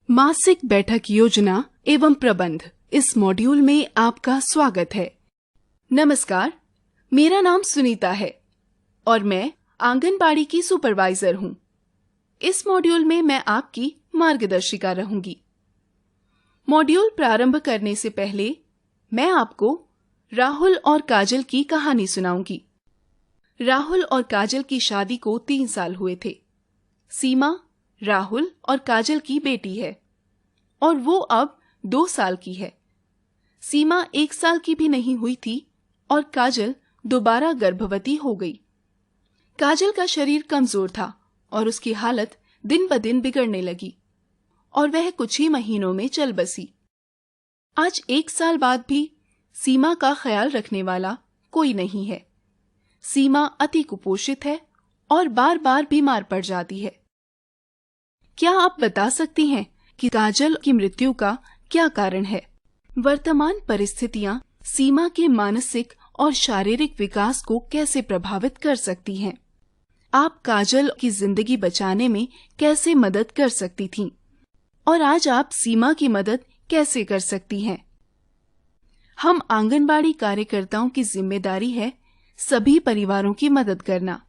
मासिक बैठक योजना एवं प्रबंध, इस मॉड्यूल में आपका स्वागत है। नमस्कार, मेरा नाम सुनीता है और मैं आंगनबाड़ी की सुपरवाइजर हूँ। इस मॉड्यूल में मैं आपकी मार्गदर्शिका रहूंगी। मॉड्यूल प्रारंभ करने से पहले मैं आपको राहुल और काजल की कहानी सुनाऊंगी। राहुल और काजल की शादी को 3 साल हुए थे। सीमा राहुल और काजल की बेटी है और वो अब 2 साल की है। सीमा 1 साल की भी नहीं हुई थी और काजल दोबारा गर्भवती हो गई। काजल का शरीर कमजोर था और उसकी हालत दिन ब दिन बिगड़ने लगी और वह कुछ ही महीनों में चल बसी। आज 1 साल बाद भी सीमा का ख्याल रखने वाला कोई नहीं है। सीमा अति कुपोषित है और बार बार बीमार पड़ जाती है। क्या आप बता सकती हैं कि काजल की मृत्यु का क्या कारण है? वर्तमान परिस्थितियां सीमा के मानसिक और शारीरिक विकास को कैसे प्रभावित कर सकती हैं? आप काजल की जिंदगी बचाने में कैसे मदद कर सकती थीं? और आज आप सीमा की मदद कैसे कर सकती हैं? हम आंगनबाड़ी कार्यकर्ताओं की जिम्मेदारी है सभी परिवारों की मदद करना।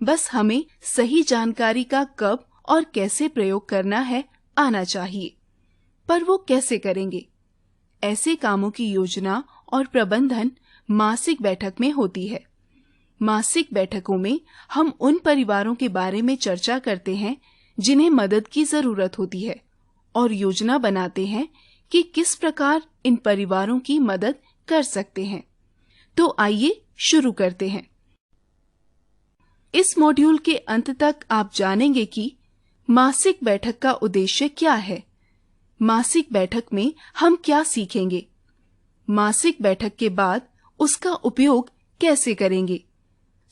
बस हमें सही जानकारी का कब और कैसे प्रयोग करना है आना चाहिए। पर वो कैसे करेंगे? ऐसे कामों की योजना और प्रबंधन मासिक बैठक में होती है। मासिक बैठकों में हम उन परिवारों के बारे में चर्चा करते हैं जिन्हें मदद की जरूरत होती है और योजना बनाते हैं कि किस प्रकार इन परिवारों की मदद कर सकते हैं। तो आइए शुरू करते हैं। इस मॉड्यूल के अंत तक आप जानेंगे कि मासिक बैठक का उद्देश्य क्या है, मासिक बैठक में हम क्या सीखेंगे, मासिक बैठक के बाद उसका उपयोग कैसे करेंगे,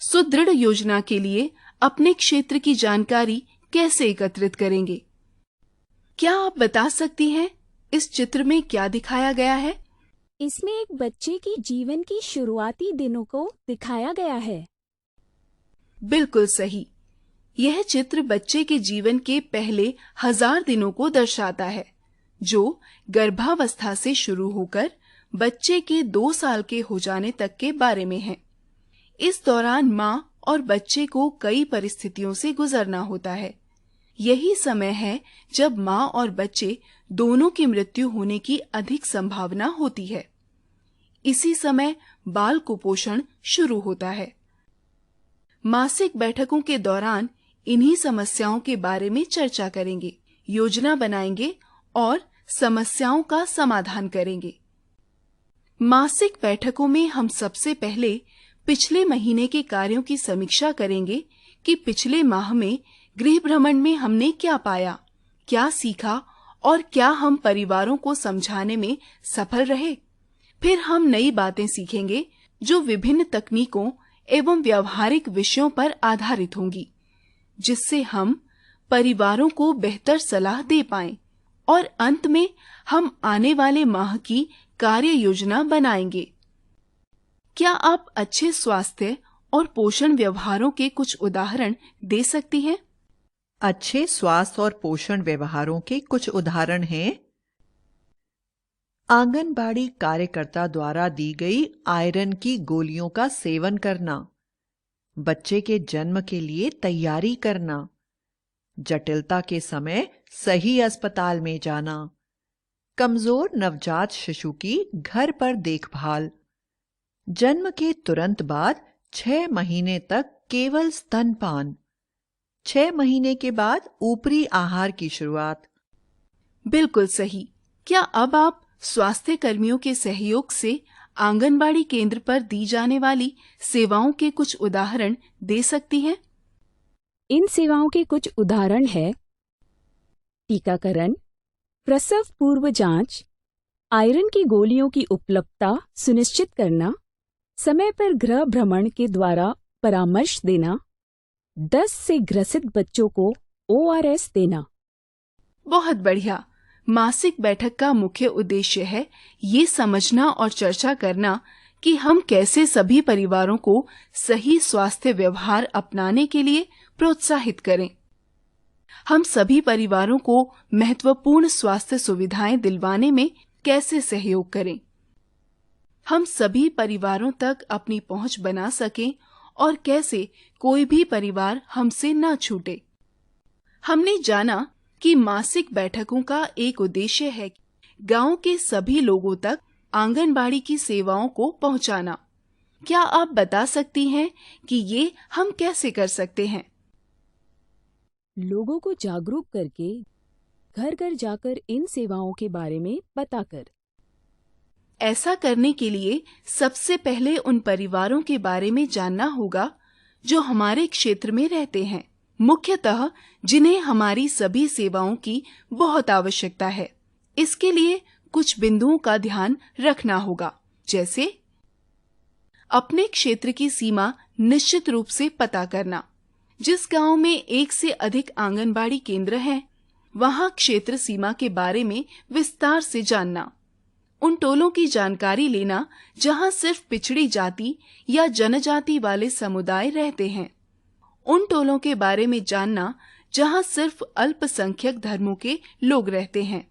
सुदृढ़ योजना के लिए अपने क्षेत्र की जानकारी कैसे एकत्रित करेंगे। क्या आप बता सकती हैं इस चित्र में क्या दिखाया गया है? इसमें एक बच्चे की जीवन की शुरुआती दिनों को दिखाया गया है। बिल्कुल सही। यह चित्र बच्चे के जीवन के पहले 1000 दिनों को दर्शाता है, जो गर्भावस्था से शुरू होकर बच्चे के 2 साल के हो जाने तक के बारे में है। इस दौरान माँ और बच्चे को कई परिस्थितियों से गुजरना होता है। यही समय है जब माँ और बच्चे दोनों की मृत्यु होने की अधिक संभावना होती है। इसी समय बाल कुपोषण शुरू होता है। मासिक बैठकों के दौरान इन्हीं समस्याओं के बारे में चर्चा करेंगे, योजना बनाएंगे और समस्याओं का समाधान करेंगे। मासिक बैठकों में हम सबसे पहले पिछले महीने के कार्यों की समीक्षा करेंगे कि पिछले माह में गृह भ्रमण में हमने क्या पाया, क्या सीखा और क्या हम परिवारों को समझाने में सफल रहे। फिर हम नई बातें सीखेंगे जो विभिन्न तकनीकों एवं व्यावहारिक विषयों पर आधारित होंगी, जिससे हम परिवारों को बेहतर सलाह दे पाएं और अंत में हम आने वाले माह की कार्य योजना बनाएंगे। क्या आप अच्छे स्वास्थ्य और पोषण व्यवहारों के कुछ उदाहरण दे सकती हैं? अच्छे स्वास्थ्य और पोषण व्यवहारों के कुछ उदाहरण हैं। आंगनबाड़ी कार्यकर्ता द्वारा दी गई आयरन की गोलियों का सेवन करना, बच्चे के जन्म के लिए तैयारी करना, जटिलता के समय सही अस्पताल में जाना, कमजोर नवजात शिशु की घर पर देखभाल, जन्म के तुरंत बाद 6 महीने तक केवल स्तनपान, 6 महीने के बाद ऊपरी आहार की शुरुआत। बिल्कुल सही। क्या अब आप स्वास्थ्य कर्मियों के सहयोग से आंगनबाड़ी केंद्र पर दी जाने वाली सेवाओं के कुछ उदाहरण दे सकती हैं? इन सेवाओं के कुछ उदाहरण है टीकाकरण, प्रसव पूर्व जांच, आयरन की गोलियों की उपलब्धता सुनिश्चित करना, समय पर गृह भ्रमण के द्वारा परामर्श देना, दस्त से ग्रसित बच्चों को ORS देना। बहुत बढ़िया। मासिक बैठक का मुख्य उद्देश्य है ये समझना और चर्चा करना कि हम कैसे सभी परिवारों को सही स्वास्थ्य व्यवहार अपनाने के लिए प्रोत्साहित करें। हम सभी परिवारों को महत्वपूर्ण स्वास्थ्य सुविधाएं दिलवाने में कैसे सहयोग करें। हम सभी परिवारों तक अपनी पहुंच बना सकें और कैसे कोई भी परिवार हमसे न छूटे। हमने जाना कि मासिक बैठकों का एक उद्देश्य है गांव के सभी लोगों तक आंगनबाड़ी की सेवाओं को पहुंचाना। क्या आप बता सकती हैं कि ये हम कैसे कर सकते हैं? लोगों को जागरूक करके, घर घर जाकर इन सेवाओं के बारे में बताकर। ऐसा करने के लिए सबसे पहले उन परिवारों के बारे में जानना होगा जो हमारे क्षेत्र में रहते हैं, मुख्यतः जिन्हें हमारी सभी सेवाओं की बहुत आवश्यकता है। इसके लिए कुछ बिंदुओं का ध्यान रखना होगा, जैसे अपने क्षेत्र की सीमा निश्चित रूप से पता करना। जिस गांव में एक से अधिक आंगनबाड़ी केंद्र हैं, वहां क्षेत्र सीमा के बारे में विस्तार से जानना। उन टोलों की जानकारी लेना जहां सिर्फ पिछड़ी जाति या जनजाति वाले समुदाय रहते हैं। उन टोलों के बारे में जानना जहां सिर्फ अल्पसंख्यक धर्मों के लोग रहते हैं।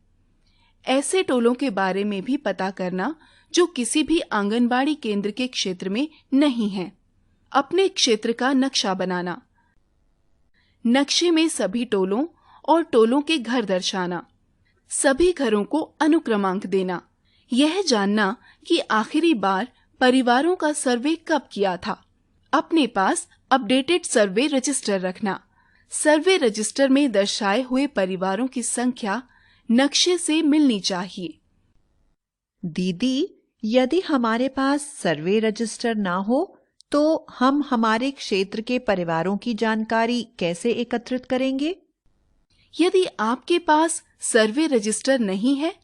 ऐसे टोलों के बारे में भी पता करना जो किसी भी आंगनबाड़ी केंद्र के क्षेत्र में नहीं हैं। अपने क्षेत्र का नक्शा बनाना। नक्शे में सभी टोलों और टोलों के घर दर्शाना। सभी घरों को अनुक्रमांक देना। यह जानना कि आखिरी बार परिवारों का सर्वे कब किया था। अपने पास अपडेटेड सर्वे रजिस्टर रखना। सर्वे रजिस्टर में दर्शाए हुए परिवारों की संख्या नक्शे से मिलनी चाहिए। दीदी, यदि हमारे पास सर्वे रजिस्टर ना हो तो हम हमारे क्षेत्र के परिवारों की जानकारी कैसे एकत्रित करेंगे? यदि आपके पास सर्वे रजिस्टर नहीं है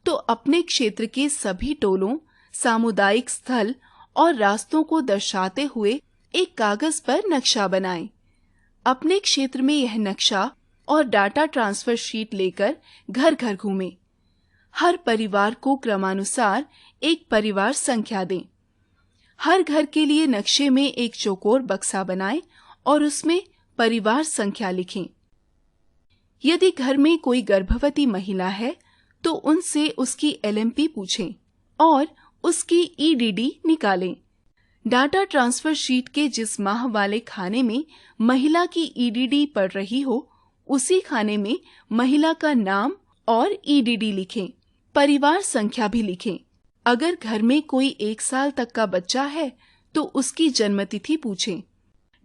तो अपने क्षेत्र के सभी टोलों, सामुदायिक स्थल और रास्तों को दर्शाते हुए एक कागज पर नक्शा बनाएं। अपने क्षेत्र में यह नक्शा और डाटा ट्रांसफर शीट लेकर घर घर घूमें। हर परिवार को क्रमानुसार एक परिवार संख्या दें। हर घर के लिए नक्शे में एक चौकोर बक्सा बनाएं और उसमें परिवार संख्या लिखें। यदि घर में कोई गर्भवती महिला है तो उनसे उसकी LMP पूछें और उसकी EDD निकालें। डाटा ट्रांसफर शीट के जिस माह वाले खाने में महिला की EDD पड़ रही हो, उसी खाने में महिला का नाम और EDD लिखें। परिवार संख्या भी लिखें। अगर घर में कोई 1 साल तक का बच्चा है तो उसकी जन्मतिथि पूछें।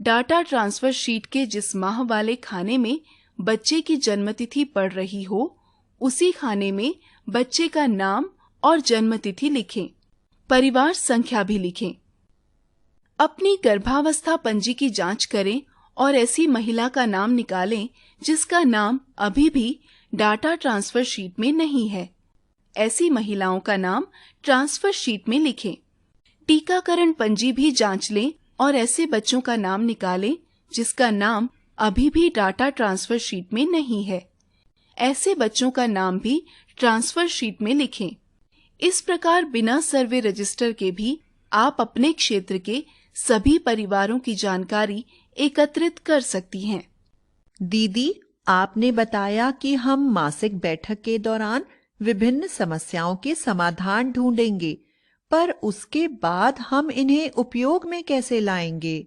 डाटा ट्रांसफर शीट के जिस माह वाले खाने में बच्चे की जन्मतिथि पड़ रही हो, उसी खाने में बच्चे का नाम और जन्मतिथि लिखें। परिवार संख्या भी लिखें। अपनी गर्भावस्था पंजी की जांच करें और ऐसी महिला का नाम निकालें जिसका नाम अभी भी डाटा ट्रांसफर शीट में नहीं है। ऐसी महिलाओं का नाम ट्रांसफर शीट में लिखें। टीकाकरण पंजी भी जांच लें और ऐसे बच्चों का नाम निकालें जिसका नाम अभी भी डाटा ट्रांसफर शीट में नहीं है। ऐसे बच्चों का नाम भी ट्रांसफर शीट में लिखें। इस प्रकार बिना सर्वे रजिस्टर के भी आप अपने क्षेत्र के सभी परिवारों की जानकारी एकत्रित कर सकती हैं। दीदी, आपने बताया कि हम मासिक बैठक के दौरान विभिन्न समस्याओं के समाधान ढूंढेंगे, पर उसके बाद हम इन्हें उपयोग में कैसे लाएंगे?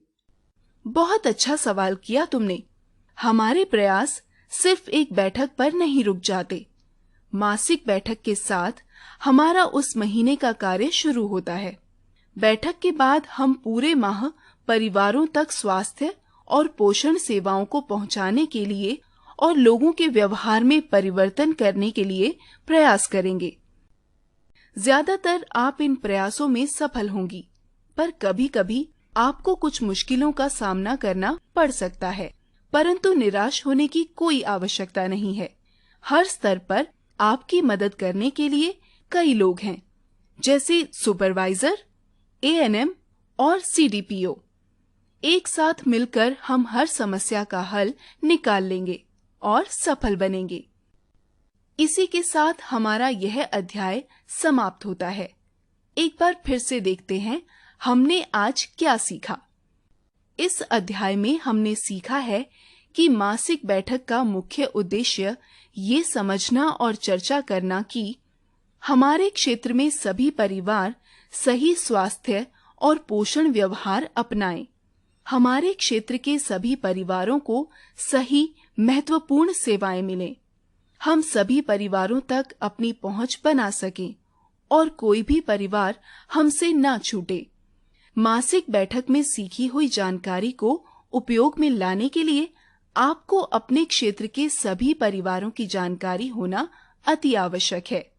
बहुत अच्छा सवाल किया तुमने। हमारे प्रयास सिर्फ एक बैठक पर नहीं रुक जाते। मासिक बैठक के साथ हमारा उस महीने का कार्य शुरू होता है। बैठक के बाद हम पूरे माह परिवारों तक स्वास्थ्य और पोषण सेवाओं को पहुंचाने के लिए और लोगों के व्यवहार में परिवर्तन करने के लिए प्रयास करेंगे। ज्यादातर आप इन प्रयासों में सफल होंगी, पर कभी-कभी आपको कुछ मुश्किलों का सामना करना पड़ सकता है, परंतु निराश होने की कोई आवश्यकता नहीं है। हर स्तर पर आपकी मदद करने के लिए कई लोग हैं, जैसे सुपरवाइजर, ANM और CDPO। एक साथ मिलकर हम हर समस्या का हल निकाल लेंगे और सफल बनेंगे। इसी के साथ हमारा यह अध्याय समाप्त होता है। एक बार फिर से देखते हैं हमने आज क्या सीखा। इस अध्याय में हमने सीखा है कि मासिक बैठक का मुख्य उद्देश्य ये समझना और चर्चा करना कि हमारे क्षेत्र में सभी परिवार सही स्वास्थ्य और पोषण व्यवहार अपनाएं। हमारे क्षेत्र के सभी परिवारों को सही महत्वपूर्ण सेवाएं मिलें। हम सभी परिवारों तक अपनी पहुंच बना सकें और कोई भी परिवार हमसे ना छूटे। मासिक बैठक में सीखी हुई जानकारी को उपयोग में लाने के लिए आपको अपने क्षेत्र के सभी परिवारों की जानकारी होना अति आवश्यक है।